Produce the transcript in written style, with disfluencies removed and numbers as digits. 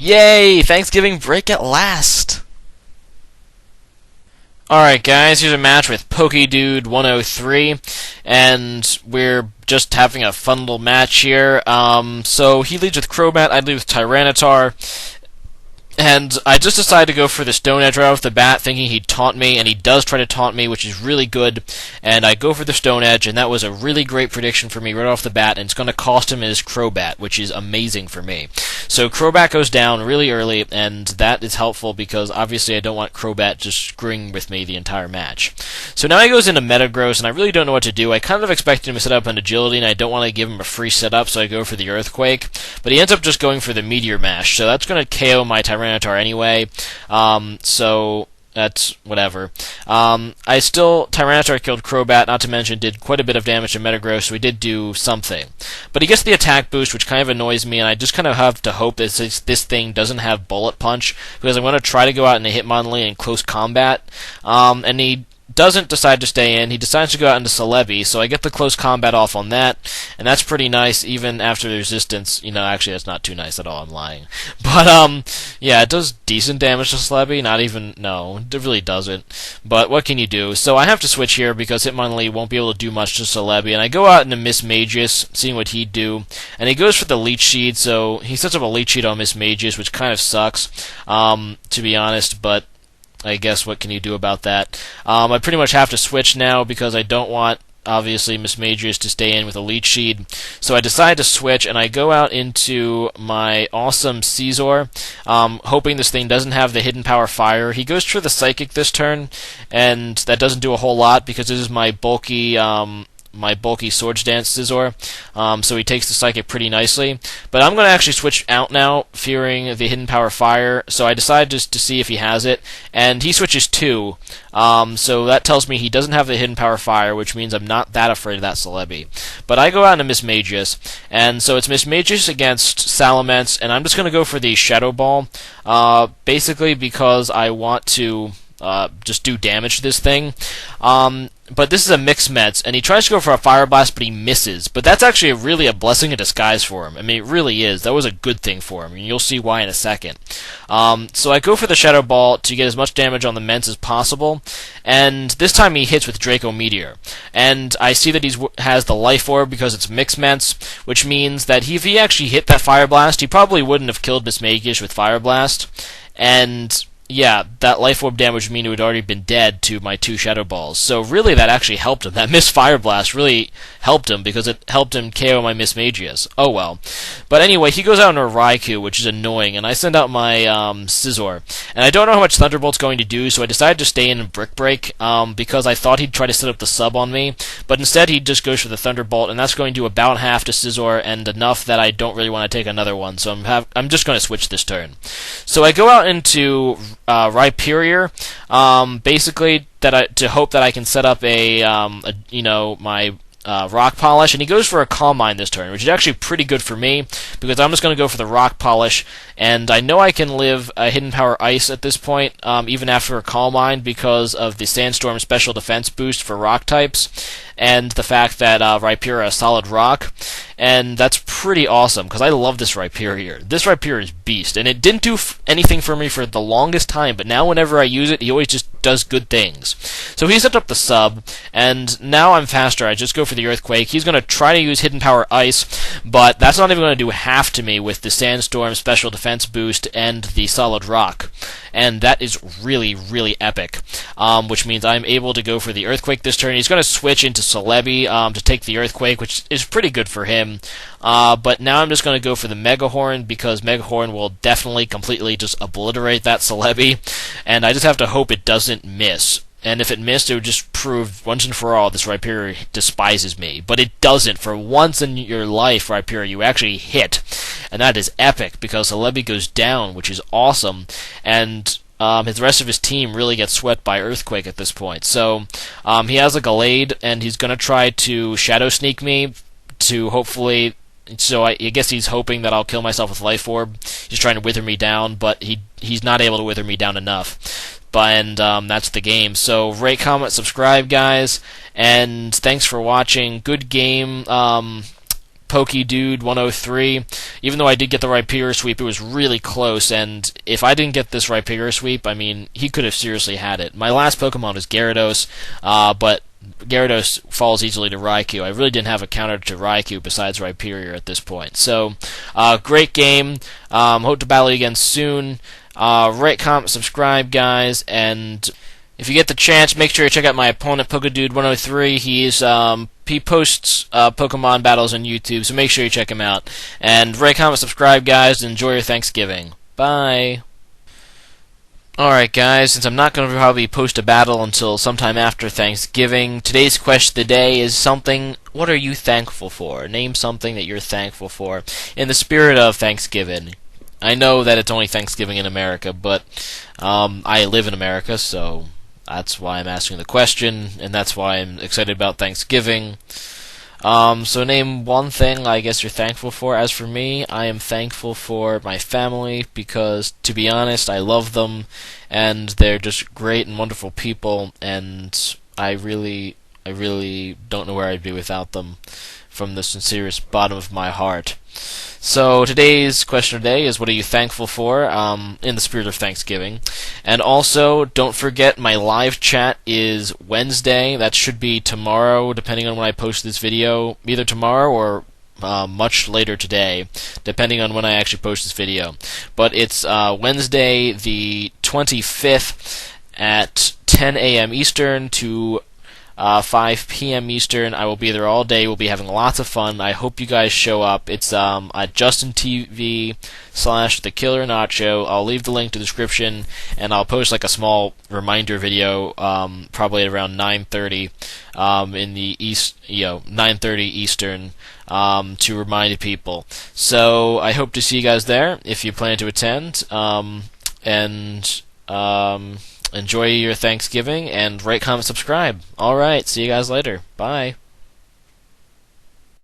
Yay! Thanksgiving break at last! Alright guys, here's a match with Pokedude103, and we're just having a fun little match here. So he leads with Crobat, I lead with Tyranitar, and I just decided to go for the Stone Edge right off the bat, thinking he'd taunt me, and he does try to taunt me, which is really good. And I go for the Stone Edge, and that was a really great prediction for me right off the bat, and it's going to cost him his Crobat, which is amazing for me. So Crobat goes down really early, and that is helpful because obviously I don't want Crobat just screwing with me the entire match. So now he goes into Metagross, and I really don't know what to do. I kind of expected him to set up an Agility, and I don't want to give him a free setup, so I go for the Earthquake. But he ends up just going for the Meteor Mash, so that's going to KO my Tyranitar anyway, so that's whatever. Tyranitar killed Crobat, not to mention did quite a bit of damage to Metagross, so he did do something. But he gets the attack boost, which kind of annoys me, and I just kind of have to hope that this thing doesn't have Bullet Punch, because I'm going to try to go out in a Hitmonlee in close combat, and he doesn't decide to stay in. He decides to go out into Celebi, so I get the close combat off on that, and that's pretty nice, even after the resistance. Actually, that's not too nice at all, I'm lying. But, yeah, it does decent damage to Celebi, no, it really doesn't. But what can you do? So I have to switch here, because Hitmonlee won't be able to do much to Celebi, and I go out into Mismagius, seeing what he'd do, and he goes for the Leech Seed, so he sets up a Leech Seed on Mismagius, which kind of sucks, to be honest, but I guess what can you do about that? I pretty much have to switch now because I don't want, obviously, Mismagius to stay in with a Leech Seed. So I decide to switch, and I go out into my awesome Scizor, hoping this thing doesn't have the Hidden Power Fire. He goes for the Psychic this turn, and that doesn't do a whole lot because this is my bulky Swords Dance Scizor, so he takes the Psychic pretty nicely. But I'm going to actually switch out now, fearing the Hidden Power Fire, so I decide just to see if he has it, and he switches too, so that tells me he doesn't have the Hidden Power Fire, which means I'm not that afraid of that Celebi. But I go out into Mismagius, and so it's Mismagius against Salamence, and I'm just going to go for the Shadow Ball, basically because I want to just do damage to this thing. But this is a mixed Mets, and he tries to go for a Fire Blast, but he misses. But that's actually really a blessing in disguise for him. I mean, it really is. That was a good thing for him, and you'll see why in a second. So I go for the Shadow Ball to get as much damage on the Mets as possible, and this time he hits with Draco Meteor. And I see that he has the Life Orb because it's mixed Mets, which means that if he actually hit that Fire Blast, he probably wouldn't have killed Mismagius with Fire Blast, and yeah, that Life Orb damage would mean it would already been dead to my two Shadow Balls. So really that actually helped him. That missed Fire Blast really helped him because it helped him KO my Mismagius. Oh well. But anyway, he goes out into a Raikou, which is annoying, and I send out my Scizor. And I don't know how much Thunderbolt's going to do, so I decided to stay in Brick Break because I thought he'd try to set up the sub on me. But instead he just goes for the Thunderbolt, and that's going to do about half to Scizor and enough that I don't really want to take another one. So I'm just going to switch this turn. So I go out into Rhyperior, basically to hope that I can set up my Rock Polish, and he goes for a Calm Mind this turn, which is actually pretty good for me, because I'm just going to go for the Rock Polish, and I know I can live a Hidden Power Ice at this point, even after a Calm Mind, because of the Sandstorm special defense boost for Rock types, and the fact that Rhyperior is solid Rock, and that's pretty awesome, because I love this Rhyperior. This Rhyperior is beast, and it didn't do anything for me for the longest time, but now whenever I use it, he always just does good things. So he set up the sub, and now I'm faster. I just go for the Earthquake. He's going to try to use Hidden Power Ice, but that's not even going to do half to me with the Sandstorm special defense boost and the Solid Rock. And that is really, really epic, which means I'm able to go for the Earthquake this turn. He's going to switch into Celebi to take the Earthquake, which is pretty good for him. But now I'm just going to go for the Megahorn, because Megahorn will definitely completely just obliterate that Celebi, and I just have to hope it doesn't miss. And if it missed, it would just prove once and for all this Rhyperior despises me. But it doesn't. For once in your life, Rhyperior, you actually hit. And that is epic, because Celebi goes down, which is awesome. And the rest of his team really gets swept by Earthquake at this point. So he has a Gallade, and he's going to try to Shadow Sneak me to hopefully... So I guess he's hoping that I'll kill myself with Life Orb. He's trying to wither me down, but he's not able to wither me down enough. And that's the game. So rate, comment, subscribe, guys, and thanks for watching. Good game. Pokedude103. Even though I did get the Rhyperior sweep, it was really close, and if I didn't get this Rhyperior sweep, I mean, he could have seriously had it. My last Pokemon was Gyarados, but Gyarados falls easily to Raikou. I really didn't have a counter to Raikou besides Rhyperior at this point. So, great game. Hope to battle you again soon. Rate, comment, subscribe, guys, and if you get the chance, make sure you check out my opponent, Pokedude103. He posts Pokemon battles on YouTube, so make sure you check him out. And rate, comment, subscribe, guys, and enjoy your Thanksgiving. Bye. Alright, guys, since I'm not going to probably post a battle until sometime after Thanksgiving, today's question of the day is what are you thankful for? Name something that you're thankful for in the spirit of Thanksgiving. I know that it's only Thanksgiving in America, but I live in America, so that's why I'm asking the question, and that's why I'm excited about Thanksgiving. So name one thing I guess you're thankful for. As for me, I am thankful for my family because, to be honest, I love them, and they're just great and wonderful people, and I really don't know where I'd be without them from the sincerest bottom of my heart. So today's question of the day is, what are you thankful for in the spirit of Thanksgiving? And also, don't forget, my live chat is Wednesday. That should be tomorrow, depending on when I post this video. Either tomorrow or much later today, depending on when I actually post this video. But it's Wednesday the 25th at 10 a.m. Eastern to 5 p.m. Eastern. I will be there all day. We'll be having lots of fun. I hope you guys show up. It's at JustinTV/TheKillerNacho. I'll leave the link to the description, and I'll post like a small reminder video, probably at around 9:30 in the east, 9:30 Eastern, to remind people. So I hope to see you guys there if you plan to attend. Enjoy your Thanksgiving, and rate, comment, subscribe. Alright, see you guys later. Bye.